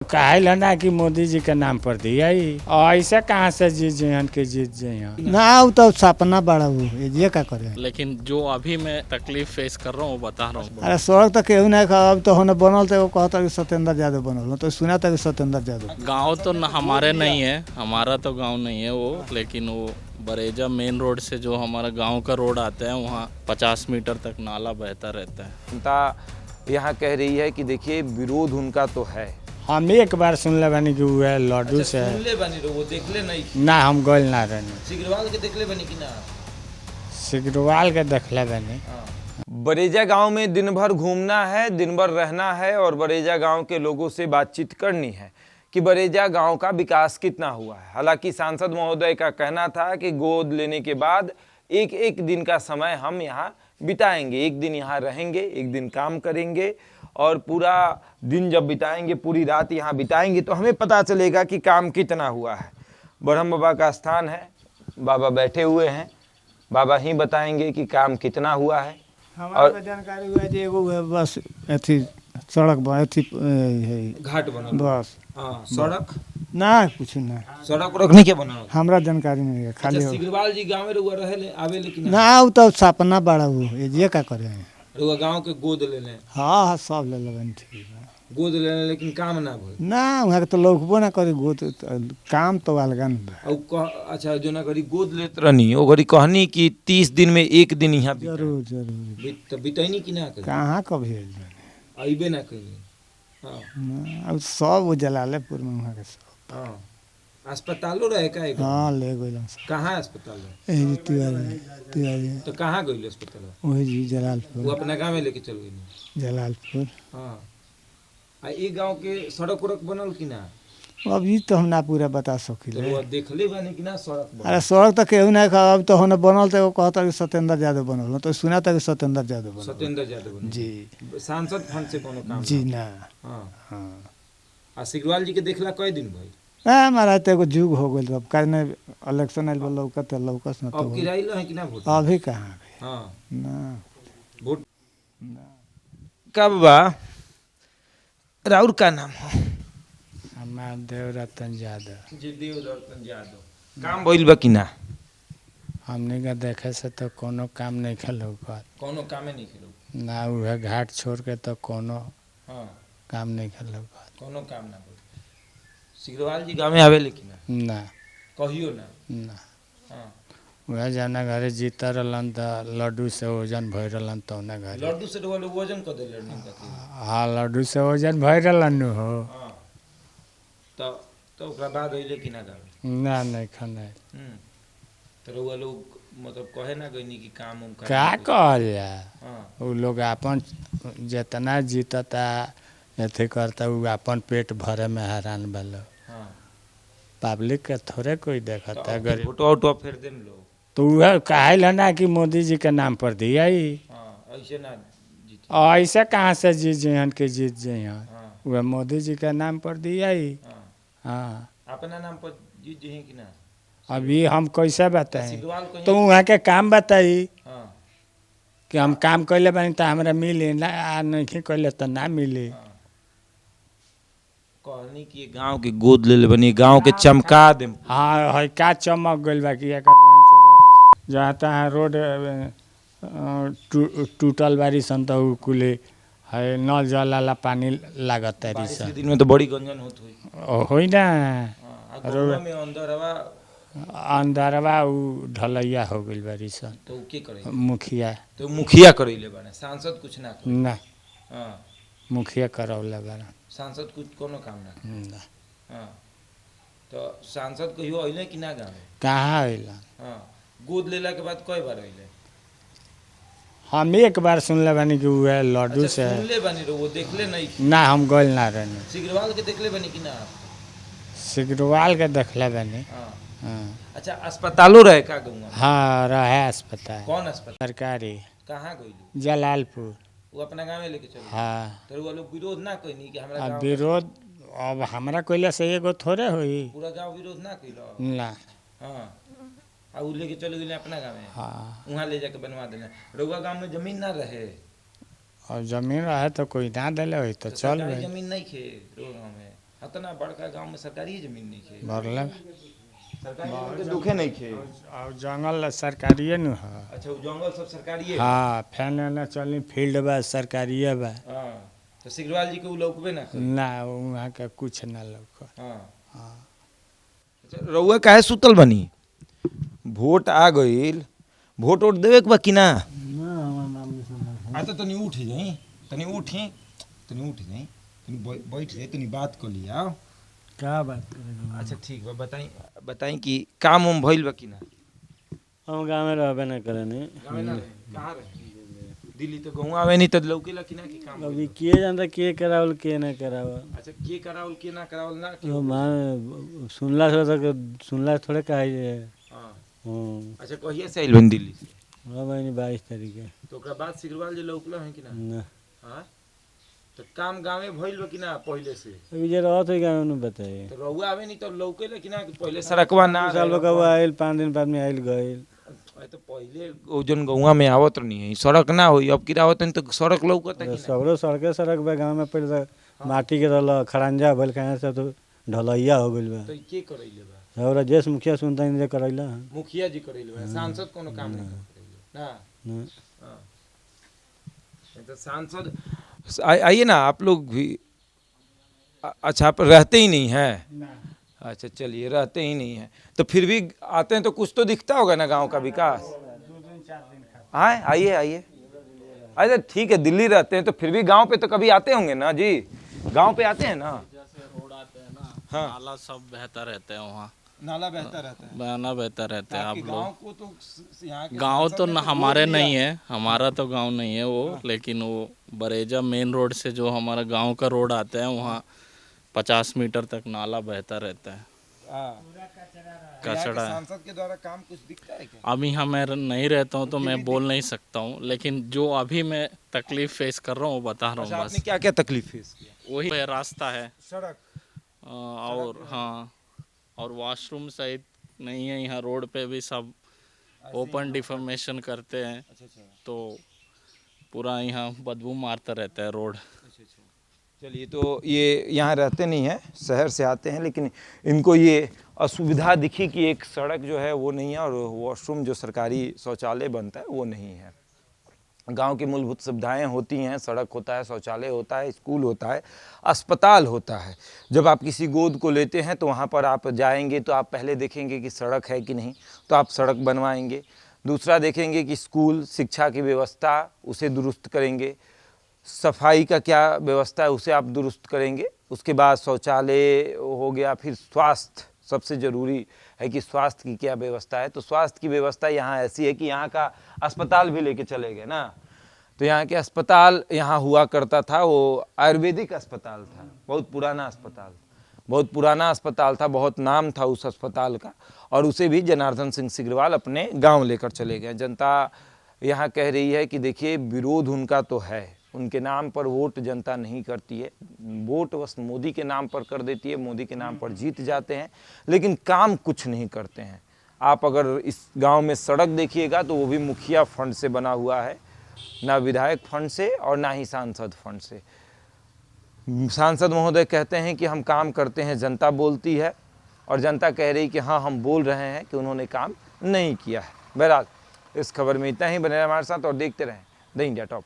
कहला ना कि मोदी जी के नाम पर दिया ही ऐसा कहाँ से जीत जहन के जीत जइहन ना वो तो सपना बड़ा वो ये का करे। लेकिन जो अभी मैं तकलीफ फेस कर रहा हूँ वो बता रहा हूँ। अरे सड़क तो केहू नहीं खा अब तो होने बनल तो कहता कि सत्येंद्र यादव बनल तो सुना था कि सत्येंद्र यादव। गांव तो हमारे नहीं है, हमारा तो गांव नहीं है वो, लेकिन वो बरेजा मेन रोड से जो हमारा गांव का रोड आता है वहाँ 50 मीटर तक नाला बहता रहता है। जनता यहाँ कह रही है कि देखिए विरोध उनका तो है। हम एक बार सुन ले बनी कि वो है लड्डू से सुनले बनी रहो, वो देखले नहीं। ना हम गोल ना रहनी सिग्रीवाल के देखले बनी कि ना? सिग्रीवाल के देखले बनी। बरेजा गांव में दिन भर घूमना है, दिन भर रहना है और बरेजा गांव के लोगों से बातचीत करनी है कि बरेजा गांव का विकास कितना हुआ है। हालांकि सांसद महोदय का कहना था कि गोद लेने के बाद एक एक दिन का समय हम यहाँ बिताएंगे, एक दिन यहाँ रहेंगे, एक दिन काम करेंगे और पूरा दिन जब बिताएंगे, पूरी रात यहाँ बिताएंगे तो हमें पता चलेगा कि काम कितना हुआ है। ब्रह्म बाबा का स्थान है, बाबा बैठे हुए हैं, बाबा ही बताएंगे कि काम कितना हुआ है। हमारे जानकारी हुआ जे एगो बस अथी सड़क अथी घाट बना बस। हाँ, सड़क ना कुछ ना सड़क रखने के बना। हमरा जानकारी नहीं है खाली। सिग्रीवाल जी गाँव में रुआ रहे आवे लेकिन ना वो तो सपना बड़ा वो ये का करे। रुआ गाँव के गोद ले लें, हाँ हाँ सब ले लेबन ठीक है। गोद ले लें लेकिन काम ना भइल। ना वहाँ के तो लौकबो ना करे गोद काम तो अलगन बा। अच्छा जो ना करी गोद लेत रहनी ओ घड़ी कहनी कि 30 दिन में एक दिन यहाँ जरूर जरूर तो बितैनी कि ना करी? कहाँ कभी अइबे ना करी। हाँ अब सब वो जलालेपुर में वहाँ के सब। हाँ, अस्पतालो रहे का एक? हाँ ले गए कहाँ अस्पताल है? यही तिवारी तो कहाँ गई अस्पताल? वही जी वो जलालपुर। अपना गाँव में लेके चल गई। जलालपुर हाँ, आ ये गाँव के सड़क उड़क बनल कि ना? अभी तो हम ना पूरा बता तो सकिले। वो देखले बानी कि ना सड़क बनल? अरे सड़क तो केहू नहीं खा अब तो होने बनल तो कहता कि सत्येंद्र यादव बनल तो सुना था कि सत्येंद्र यादव बनल। सत्येंद्र यादव बने। जी सांसद फंड से कोनो काम जी ना। हाँ, हाँ आ सिग्रीवाल जी के देखला कई दिन भाई? हमारा तो एगो जुग हो गई अब कहने इलेक्शन आयल लौकत लौकस न अब तो किराइल है कि ना वोट? अभी कहाँ गए हाँ, ना। वोट कब बा? राउर का नाम हो? हमारा देव रतन यादव। जी देव दर्शन यादव। काम भइल बा कि ना? हमने का देखे से तो कोनो काम नहीं खेलो कोनो कामे नहीं खेलो? ना वह घाट छोड़ के तो कोनो हाँ, काम नहीं खेलो कोनो काम ना भइल। सिग्रीवाल जी गाँव में आवे लेकिन ना कहियो ना? ना हाँ, वह जाना घरे जीता रहलन तो लड्डू से वजन भर रहलन तो उन्हें घरे। लड्डू से वाले वजन कर देले नहीं का? हाँ लड्डू से वजन भर रहलन हो। हाँ, तो ओकरा बाद अइले कि ना गाँव? ना नहीं खाना तो वो लोग मतलब कहे ना गई कि काम उम क्या कहल जाए। हाँ, वो लोग अपन जितना जीतता अथी करता वो अपन पेट भरे में हैरान बलो। हाँ, पब्लिक के थोड़े कोई देखता है गरीब। फोटो वोटो फिर देम लोग। तो वह कहला ना कि मोदी जी के नाम पर दिया ही हाँ, ऐसे ना जीत। ऐसा कहाँ से जीत जहन के जीत जइहन हाँ, वह मोदी जी के नाम पर दिया ही। हाँ, हाँ अपना नाम पर जीत जे कि ना? अभी हम कैसे बताएं सिग्रीवाल कहीं? तो वहाँ के काम बताई हाँ, कि हम काम कैले बनी तो हमरा मिली ना नहीं कैले तो ना मिली। हाँ, कहनी कि गांव के गोद ले बनी, गांव के चमका देम। हाँ है का चमक गइल बा कि एकर वहीं चौदह जहाँ तहाँ रोड टूटल बारी सन तो उ कुले है नल जल वाला पानी लागत है बारिश के सन दिन में तो बड़ी गंजन होत हुई। होई ना। हाँ, आ गाँव में अंदरवा अंदरवा उ ढलैया हो गइल बारी सन तो उ के करे? मुखिया तो मुखिया करैले बाने, सांसद कुछ ना करे। ना हाँ, मुखिया करौला बारा सांसद कुछ कोनो काम ना करे। ना हाँ, तो सांसद कहियो अइले कि ना गाँव में? कहाँ अइलन। हाँ, गोद लेला के बाद कई बार अइले? हम एक बार सुनले बानी कि वो है लड्डू अच्छा, से सुनले बानी रहो, वो देखले नहीं? ना हम गोल ना रहनी सिग्रीवाल के देखले बानी कि ना? सिग्रीवाल के देखले बानी। हाँ, हाँ अच्छा अस्पतालो रहे का गाँव में? हाँ रहे अस्पताल कौन अस्पताल? सरकारी कहाँ गइलू? जलालपुर। वो अपना गाँव में लेके चले? हाँ तो वो लोग विरोध ना कइनी कि हमरा अब गाँव विरोध अब हमरा कोइला से एगो थोड़े होई पूरा गाँव विरोध ना कइलो? ना। हाँ, आ उ लेके चले गेले अपना गाँव में? हाँ वहाँ ले जाके बनवा देना। रउआ गाँव में जमीन ना रहे? और जमीन रहे तो कोई ना दिले होई तो चल सरकारी गई। जमीन नहीं खे रउआ गाँव में? इतना बड़का गांव में सरकारी जमीन नहीं खे भरले सरकारी जमीन के दुखे नहीं खे और जंगल सरकारिए न है। अच्छा वो जंगल सब सरकारी है। हाँ फैन एने चली फील्ड बा सरकारिए बा। हाँ तो सिग्रीवाल जी के उ लौकबे ना करे। ना वहाँ के कुछ ना लौक। हाँ हाँ अच्छा रउआ काहे सुतल बनी वोट आ गईल वोट वोट देवे के बा कि ना आ तो तनी उठ जाई तनी उठी तनी बैठ जाई तनी बात कर लिया क्या बात करेगा अच्छा ठीक बा बताई कि काम उम भइल बा कि ना हम गाँव में रहबे ना करे नहीं गावे ना रहे कहाँ रहे दिल्ली तो गाँव आवे नहीं तो लौकेला कि ना कि काम अभी के जानता के करावल के ना करावल अच्छा के करावल के ना करावल ना तो मां सुनला थोड़े कहा है। हाँ हाँ अच्छा कहिया से आइल बन दिल्ली से महीने 22 तारीख है तो ओकरा बाद सिग्रीवाल जी लौकला है कि ना ना हाँ तो काम गाँव भइल बा कि ना पहले से अभी जे रहत है गाँव में बताइए तो रउआ आवे नहीं तो लौकेला कि ना कि पहले सड़कवा ना साल रहे। बका आयल 5 दिन बाद में आयल गइल तो पहले वो जन गौवा में आवत नहीं है सड़क ना होई अब किरा आवत नहीं तो सड़क लौकता कि ना सगरो सड़क बा गाँव में पहले तो माटी के रहल खड़ंजा भइल कहाँ से तो ढलैया हो गइल बा तो ई के करैले बा और जेस मुखिया सुनता है करैला मुखिया जी करैले बा सांसद कोनो काम नहीं करैले ना ना हाँ। तो सांसद आइए ना आप लोग भी अच्छा आप रहते ही नहीं हैं अच्छा चलिए रहते ही नहीं हैं तो फिर भी आते हैं तो कुछ तो दिखता होगा ना गांव का विकास हाँ आइए आइए अच्छा ठीक है दिल्ली रहते हैं तो फिर भी गांव पे तो कभी आते होंगे ना जी गांव पे आते हैं ना जैसे रोड आते हैं ना हाँ। नाला सब बेहतर रहते हैं वहाँ नाला बहता रहता है बहना बेहतर रहते हैं आप गांव लोग को तो यहाँ के गांव तो सांसद ने हमारे बोल दिया। नहीं है हमारा तो गांव नहीं है वो लेकिन वो बरेजा मेन रोड से जो हमारा गांव का रोड आता है वहाँ 50 मीटर तक नाला बहता रहता है हाँ। कचड़ा है। सांसद के द्वारा काम कुछ दिखता है क्या अभी यहाँ मैं नहीं रहता हूँ तो मैं बोल नहीं सकता हूँ लेकिन जो अभी मैं तकलीफ फेस कर रहा हूँ वो बता रहा अच्छा हूँ आपने बस क्या क्या तकलीफ फेस किया वही है, रास्ता है सड़क और हाँ और वॉशरूम सहित नहीं है यहाँ रोड पे भी सब ओपन डिफॉर्मेशन करते हैं अच्छा अच्छा तो पूरा यहाँ बदबू मारता रहता है रोड चलिए तो ये यहाँ रहते नहीं हैं शहर से आते हैं लेकिन इनको ये असुविधा दिखी कि एक सड़क जो है वो नहीं है और वॉशरूम जो सरकारी शौचालय बनता है वो नहीं है गांव की मूलभूत सुविधाएं होती हैं सड़क होता है शौचालय होता है स्कूल होता है अस्पताल होता है जब आप किसी गोद को लेते हैं तो वहाँ पर आप जाएंगे तो आप पहले देखेंगे कि सड़क है कि नहीं तो आप सड़क बनवाएंगे दूसरा देखेंगे कि स्कूल शिक्षा की व्यवस्था उसे दुरुस्त करेंगे सफाई का क्या व्यवस्था है उसे आप दुरुस्त करेंगे उसके बाद शौचालय हो गया फिर स्वास्थ्य सबसे ज़रूरी है कि स्वास्थ्य की क्या व्यवस्था है तो स्वास्थ्य की व्यवस्था यहाँ ऐसी है कि यहाँ का अस्पताल भी लेके चले गए ना तो यहाँ के अस्पताल यहाँ हुआ करता था वो आयुर्वेदिक अस्पताल था बहुत पुराना अस्पताल था बहुत नाम था उस अस्पताल का और उसे भी जनार्दन सिंह सिग्रीवाल अपने गांव लेकर चले गए जनता यहाँ कह रही है कि देखिए विरोध उनका तो है उनके नाम पर वोट जनता नहीं करती है वोट बस मोदी के नाम पर कर देती है मोदी के नाम पर जीत जाते हैं लेकिन काम कुछ नहीं करते हैं आप अगर इस गांव में सड़क देखिएगा तो वो भी मुखिया फंड से बना हुआ है ना विधायक फंड से और ना ही सांसद फंड से सांसद महोदय कहते हैं कि हम काम करते हैं जनता बोलती है और जनता कह रही कि हाँ हम बोल रहे हैं कि उन्होंने काम नहीं किया है बहरहाल इस खबर में इतना ही बने रहें हमारे साथ और देखते रहें द इंडिया टॉप